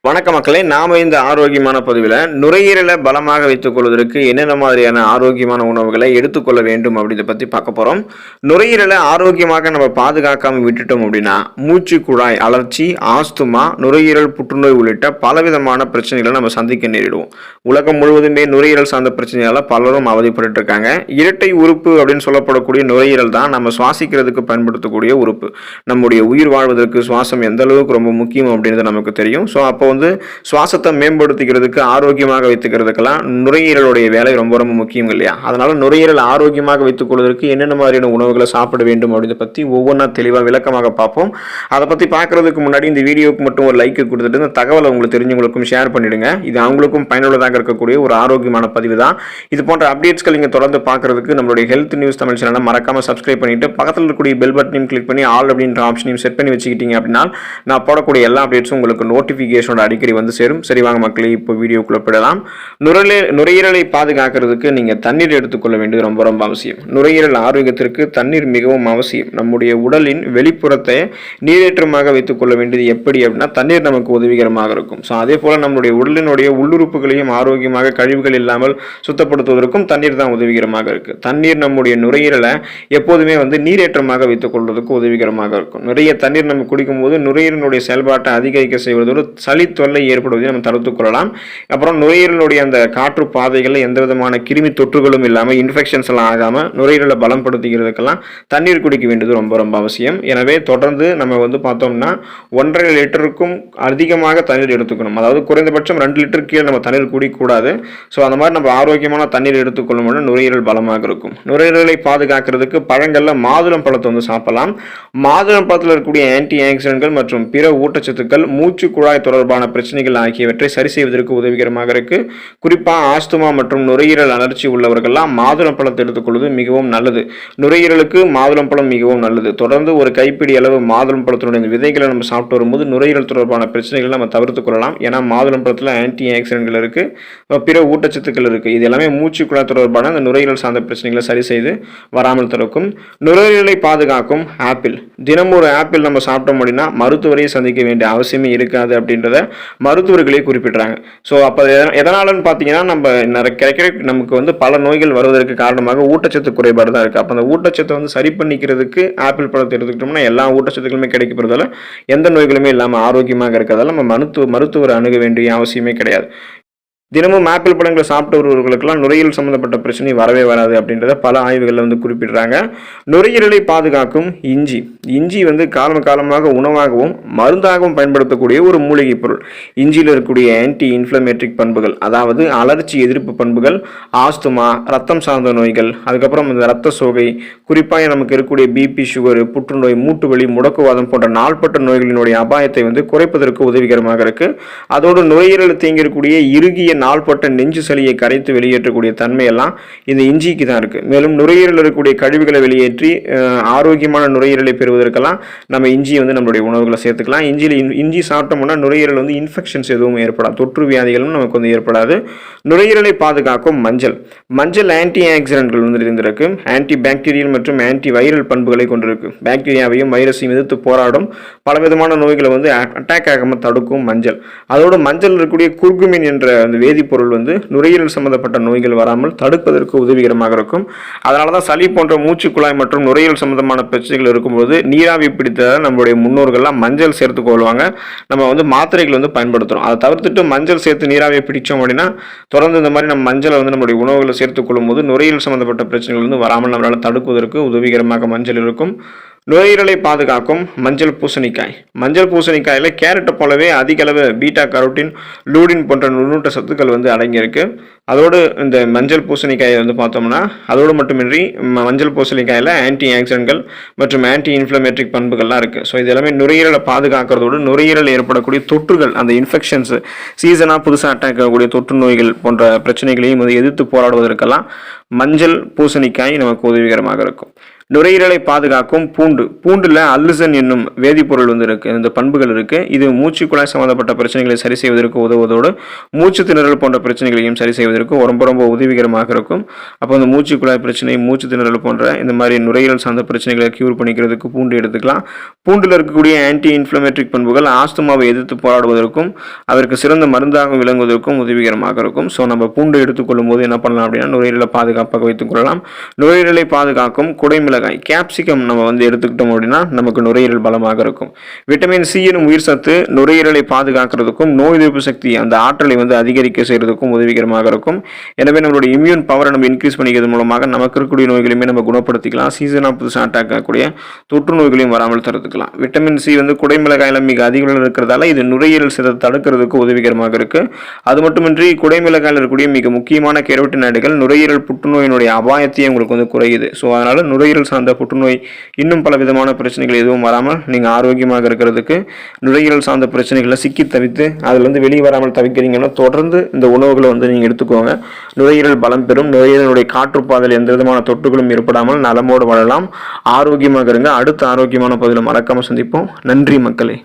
வணக்க மக்களே, நாம இந்த ஆரோக்கியமான பதிவில் நுரையீரலை பலமாக வைத்துக் கொள்வதற்கு என்னென்ன மாதிரியான ஆரோக்கியமான உணவுகளை எடுத்துக்கொள்ள வேண்டும் அப்படின்றத பற்றி பார்க்க போகிறோம். நுரையீரலை ஆரோக்கியமாக நம்ம பாதுகாக்காமல் விட்டுட்டோம் அப்படின்னா மூச்சு குழாய் அழற்சி, ஆஸ்துமா, நுரையீரல் புற்றுநோய் உள்ளிட்ட பலவிதமான பிரச்சனைகளை நம்ம சந்திக்க நேரிடுவோம். உலகம் முழுவதுமே நுரையீரல் சார்ந்த பிரச்சனையால் பலரும் அவதிப்பட்டு இருக்காங்க. இரட்டை உறுப்பு அப்படின்னு சொல்லப்படக்கூடிய நுரையீரல் தான் நம்ம சுவாசிக்கிறதுக்கு பயன்படுத்தக்கூடிய உறுப்பு. நம்முடைய உயிர் வாழ்வதற்கு சுவாசம் எந்த அளவுக்கு ரொம்ப முக்கியம் அப்படின்றது நமக்கு தெரியும். ஸோ அப்போ சுவாசத்தை மேம்படுத்திக்கிறதுக்கு, ஆரோக்கியமாக வைத்துக்கிறதுக்கெல்லாம் நுரையீரலுடைய வேலை ரொம்ப ரொம்ப முக்கியம் இல்லையா? அதனால நுரையீரல் ஆரோக்கியமாக வைத்துக் கொள்வதற்கு என்னென்ன மாதிரியான உணவுகளை சாப்பிட வேண்டும் அப்படின்றத பற்றி ஒவ்வொன்றா தெளிவாக விளக்கமாக பார்ப்போம். அதை பற்றி பார்க்கறதுக்கு முன்னாடி இந்த வீடியோவுக்கு மட்டும் ஒரு லைக் கொடுத்துட்டு இந்த தகவலை உங்களுக்கு தெரிஞ்சவங்களுக்கும் ஷேர் பண்ணிடுங்க. இது அவங்களுக்கும் பயனுள்ளதாக இருக்கக்கூடிய ஒரு ஆரோக்கியமான பதிவு தான். இது போன்ற அப்டேட்ஸ்கள் நீங்கள் தொடர்ந்து பார்க்கறதுக்கு நம்மளுடைய ஹெல்த் நியூஸ் தமிழ் சேனலை மறக்காம சப்ஸ்கிரைப் பண்ணிட்டு பக்கத்தில் இருக்கக்கூடிய பெல் பட்டனையும் கிளிக் பண்ணி ஆல் அப்படின்ற ஆப்ஷனையும் செட் பண்ணி வச்சுக்கிட்டீங்க அப்படின்னா நான் போடக்கூடிய எல்லா அப்டேட்ஸும் உங்களுக்கு நோட்டிஃபிகேஷனோட அடிக்கடி வந்து சேரும். சரி வாங்க மக்களே, இப்போ வீடியோக்குள்ள போயிடலாம். நுரையீரலை பாதுகாக்கிறதுக்கு நீங்க தண்ணீர் எடுத்துக்கொள்ள வேண்டியது ரொம்ப ரொம்ப அவசியம். நுரையீரல் ஆரோக்கியத்திற்கு தண்ணீர் மிகவும் அவசியம். நம்முடைய உடலின் வெளிப்புறத்தை நீரேற்றமாக வைத்துக் கொள்ள வேண்டியது எப்படி அப்படின்னா தண்ணீர் நமக்கு உதவிகரமாக இருக்கும். ஸோ அதே போல நம்முடைய உடலினுடைய உள்ளுறுப்புகளையும் ஆரோக்கியமாக கழிவுகள் இல்லாமல் சுத்தப்படுத்துவதற்கும் தண்ணீர் தான் உதவிகரமாக இருக்கு. தண்ணீர் நம்முடைய நுரையீரலை எப்போதுமே நீரேற்றமாக வைத்துக் கொள்வதற்கு உதவிகரமாக இருக்கும். நிறைய தண்ணீர் நம்ம குடிக்கும் போது நுரையீரலுடைய செயல்பாட்டை அதிகரிக்க செய்வதோடு சளி தொல்லை ஏற்படுவதை நம்ம தடுத்துக் கொள்ளலாம். அப்புறம் நுரையீரலுடைய அந்த காற்று பாதைகளில் எந்த விதமான கிருமி தொற்றுகளும் இல்லாமல் இன்ஃபெக்ஷன்ஸ் எல்லாம் ஆகாமல் நுரையீரலை பலப்படுத்திக்கிறதுக்கெல்லாம் தண்ணீர் குடிக்க வேண்டியது ரொம்ப ரொம்ப அவசியம். எனவே தொடர்ந்து நம்ம பார்த்தோம்னா 1.5 லிட்டருக்கும் அதிகமாக தண்ணீர் எடுத்துக்கணும். அதாவது குறைந்தபட்சம் 2 லிட்டர் கீழே நம்ம தண்ணீர் குடிக்கக்கூடாது. ஸோ அந்த மாதிரி நம்ம ஆரோக்கியமான தண்ணீர் எடுத்துக்கொள்ளும் போது நுரையீரல் பலமாக இருக்கும். நுரையீரலை பாதுகாக்கிறதுக்கு பழங்களில் மாதுளம் பழத்தை சாப்பிடலாம். மாதுளம் பழத்தில் இருக்கக்கூடிய ஆன்டி ஆக்சிடென்ட்கள் மற்றும் பிற ஊட்டச்சத்துக்கள் மூச்சு குழாய் தொடர்பான பிரச்சனைகள் ஆகியவற்றை சரி செய்வதற்கு உதவிகரமாக இருக்கு. குறிப்பாக ஆஸ்துமா மற்றும் நுரையீரல் அலர்ச்சி உள்ளவர்கள்லாம் மாதுளம் பழத்தை எடுத்துக்கொள்வது மிகவும் நல்லது. நுரையீரலுக்கு மாதுளம் பழம் மிகவும் நல்லது. தொடர்ந்து ஒரு கைப்பிடி அளவு மாதுளம் பழத்தினுடைய விதைகளை நம்ம சாப்பிட்டு வரும்போது நுரையீரல் தொடர்பான பிரச்சனைகளை நம்ம தவிர்த்துக் கொள்ளலாம். ஏன்னா மாதுளம் பழத்தில் ஆன்டி ஆக்சிடென்ட்கள் இருக்கு, பிற ஊட்டச்சத்துக்கள் இருக்கு. இது எல்லாமே மூச்சு குழாய் தொடர்பான அந்த நுரையீரல் சார்ந்த பிரச்சனைகளை சரி செய்து வராமல் தடுக்கும். நுரையீரலை பாதுகாக்கும் ஆப்பிள். தினமும் ஒரு ஆப்பிள் நம்ம சாப்பிட்டோம் அப்படின்னா மருத்துவரை சந்திக்க வேண்டிய அவசியமே இருக்காது அப்படின்றத மருத்துவர்களே குறிப்பிடுறாங்க. ஸோ அப்போ எதனாலன்னு பார்த்தீங்கன்னா நமக்கு பல நோய்கள் வருவதற்கு காரணமாக ஊட்டச்சத்து குறைபாடு தான் இருக்குது. அப்போ அந்த ஊட்டச்சத்தை சரி பண்ணிக்கிறதுக்கு ஆப்பிள் பழத்தை எடுத்துக்கிட்டோம்னா எல்லா ஊட்டச்சத்துக்களுமே கிடைக்கப்படுறதால எந்த நோய்களுமே இல்லாமல் ஆரோக்கியமாக இருக்கிறதால நம்ம மருத்துவரை அணுக வேண்டிய அவசியமே கிடையாது. தினமும் ஆப்பிள் பழங்களை சாப்பிட்டு வருவர்களுக்கெல்லாம் நுரையீரல் சம்பந்தப்பட்ட பிரச்சனை வரவே வராது அப்படின்றத பல ஆய்வுகளில் குறிப்பிடுறாங்க. நுரையீரலை பாதுகாக்கும் இஞ்சி. இஞ்சி காலமாக உணவாகவும் மருந்தாகவும் பயன்படுத்தக்கூடிய ஒரு மூலிகை பொருள். இஞ்சியில் இருக்கக்கூடிய ஆன்டி இன்ஃப்ளமேட்ரிக் பண்புகள், அதாவது அலர்ச்சி எதிர்ப்பு பண்புகள், ஆஸ்துமா, ரத்தம் சார்ந்த நோய்கள், அதுக்கப்புறம் இந்த ரத்த சோகை, குறிப்பாக நமக்கு இருக்கக்கூடிய பிபி, சுகர், புற்றுநோய், மூட்டு வலி, முடக்குவாதம் போன்ற நாள்பட்ட நோய்களினுடைய அபாயத்தை குறைப்பதற்கு உதவிகரமாக இருக்கு. அதோடு நுரையீரல் தேங்கியிருக்கக்கூடிய இறுகிய நாள்பட்ட நெஞ்சு சளியை கரைத்து வெளியேற்றக்கூடிய தன்மையெல்லாம் இந்த இஞ்சிக்கு தான் இருக்கு. மேலும் நுரையீரல் இருக்கக்கூடிய கழிவுகளை வெளியேற்றி ஆரோக்கியமான நுரையீரலை பெறுவதற்கெல்லாம் நம்ம இஞ்சி நம்மளுடைய உணவுகளை சேர்த்துக்கலாம். இஞ்சி சாப்பிட்டோம்னா நுரையீரல் இன்ஃபெக்ஷன்ஸ் எதுவும் ஏற்படாது, தொற்று வியாதிகளும் நமக்கு ஏற்படாது. நுரையீரலை பாதுகாக்கும் மஞ்சள் ஆன்டி ஆக்சிடென்ட்கள் இருந்திருக்கு. ஆன்டி பாக்டீரியல் மற்றும் ஆன்டி வைரல் பண்புகளை கொண்டிருக்கு. பாக்டீரியாவையும் வைரஸையும் எதிர்த்து போராடும் பலவிதமான நோய்களை அட்டாக் ஆகாமல் தடுக்கும் மஞ்சள். அதோடு மஞ்சள் இருக்கக்கூடிய குர்குமின் என்ற அந்த வேதிப்பொருள் நுரையீரல் சம்பந்தப்பட்ட நோய்கள் வராமல் தடுப்பதற்கு உதவிகரமாக இருக்கும். அதனால தான் சளி போன்ற மூச்சு குழாய் மற்றும் நுரையீரல் சம்பந்தமான பிரச்சனைகள் இருக்கும்போது நீராவி பிடித்த நம்மளுடைய முன்னோர்கள்லாம் மஞ்சள் சேர்த்து கொள்வாங்க. நம்ம மாத்திரைகள் பயன்படுத்துகிறோம். அதை தவிர்த்துட்டு மஞ்சள் சேர்த்து நீராவியை பிடிச்சோம் அப்படின்னா தொடர்ந்து இந்த மாதிரி நம்ம மஞ்சளை நம்மளுடைய உணவுகளை சேர்த்துக் கொள்ளும் போது நுரையீரல் சம்பந்தப்பட்ட பிரச்சனைகள் வராமல் நம்மளால் தடுப்பதற்கு உதவிகரமாக மஞ்சள் இருக்கும். நுரையீரலை பாதுகாக்கும் மஞ்சள் பூசணிக்காயில் கேரட்டை போலவே அதிக அளவு பீட்டா கரோட்டின், லூடின் போன்ற நுண்ணூட்ட சத்துக்கள் அடங்கியிருக்கு. அதோடு இந்த மஞ்சள் பூசணிக்காயை பார்த்தோம்னா அதோடு மட்டுமின்றி மஞ்சள் பூசணிக்காயில் ஆன்டி ஆக்சிடென்ட்கள் மற்றும் ஆன்டி இன்ஃப்ளமேட்ரிக் பண்புகள்லாம் இருக்குது. ஸோ இது எல்லாமே நுரையீரலை பாதுகாக்கிறதோடு நுரையீரல் ஏற்படக்கூடிய தொற்றுகள், அந்த இன்ஃபெக்ஷன்ஸ், சீசனாக புதுசாக அட்டாக் ஆகக்கூடிய தொற்று நோய்கள் போன்ற பிரச்சனைகளையும் எதிர்த்து போராடுவதற்கெல்லாம் மஞ்சள் பூசணிக்காய் நமக்கு உதவிகரமாக இருக்கும். நுரையீரலை பாதுகாக்கும் பூண்டுல அல்லுசன் என்னும் வேதிப்பொருள் வந்து இருக்கு, இந்த பண்புகள் இருக்கு. இது மூச்சு குழாய் சம்பந்தப்பட்ட பிரச்சனைகளை சரி செய்வதற்கு உதவுவதோடு மூச்சு திணறல் போன்ற பிரச்சனைகளையும் சரி செய்வதற்கு ரொம்ப உதவிகரமாக இருக்கும். அப்போ அந்த மூச்சு குழாய் பிரச்சனை, மூச்சு திணறல் போன்ற இந்த மாதிரி நுரையீரல் சார்ந்த பிரச்சனைகளை கியூர் பண்ணிக்கிறதுக்கு பூண்டு எடுத்துக்கலாம். பூண்டில் இருக்கக்கூடிய ஆன்டி இன்ஃப்ளமேட்டரி பண்புகள் ஆஸ்துமாவை எதிர்த்து போராடுவதற்கும் அதற்கு சிறந்த மருந்தாக விளங்குவதற்கும் உதவிகரமாக இருக்கும். ஸோ நம்ம பூண்டு எடுத்துக்கொள்ளும் போது என்ன பண்ணலாம் அப்படின்னா நுரையீரலை பாதுகாப்பாக வைத்துக் கொள்ளலாம். நுரையீரலை பாதுகாக்கும் குடைமிளகாய் கேப்சிகம் நம்ம வந்து எடுத்துக்கிட்டோம் அப்படின்னா நமக்கு நுரையீரல் பலமாக இருக்கும். விட்டமின் சி எனும் உயிர் சத்து நுரையீரலை பாதுகாக்கிறதுக்கும் நோய் எதிர்ப்பு சக்தி அந்த ஆற்றலை வந்து அதிகரிக்க செய்யறதுக்கும் உதவிகரமாக இருக்கும். எனவே நம்மளுடைய இம்யூன் பவரை நம்ம இன்க்ரீஸ் பண்ணிக்கிறது மூலமாக நமக்கு இருக்கக்கூடிய நோய்களையுமே நம்ம குணப்படுத்திக்கலாம். சீசனாக புதுசாக அட்டாக் ஆகக்கூடிய தொற்று நோய்களையும் வராமல் தடுத்துக்கலாம். விட்டமின் சி வந்து குடைமிளகாயில மிக அதிக அளவில் இருக்கிறதால இது நுரையீரல் சிதை தடுக்கிறதுக்கு உதவிகரமாக இருக்கு. அது மட்டுமின்றி குடைமிளகாயில் இருக்கக்கூடிய மிக முக்கியமான கெரோட்டினாய்டுகள் நுரையீரல் புற்றுநோயினுடைய அபாயத்தையும் உங்களுக்கு வந்து குறையுது. ஸோ அதனால நுரையீரல் சார்ந்த புற்றுநோய் இன்னும் பல விதமான பிரச்சனைகள் எதுவும் வராமல் நீங்கள் ஆரோக்கியமாக இருக்கிறதுக்கு நுரையீரல் சார்ந்த பிரச்சனைகளை சிக்கி தவித்து அதுலேருந்து வெளியே வராமல் தவிக்கிறீங்கன்னா தொடர்ந்து இந்த உணவுகளை வந்து நீங்கள் எடுத்துக்கோங்க. நுரையீரல் பலம் பெறும். நுரையீரலுடைய காற்றுப்பாதையில் எந்த விதமான தொற்றுகளும் ஏற்படாமல் நலமோடு வாழலாம். ஆரோக்கியமாக இருங்க. அடுத்த ஆரோக்கியமான பதிவில் மறக்காமல் சந்திப்போம். நன்றி மக்களே.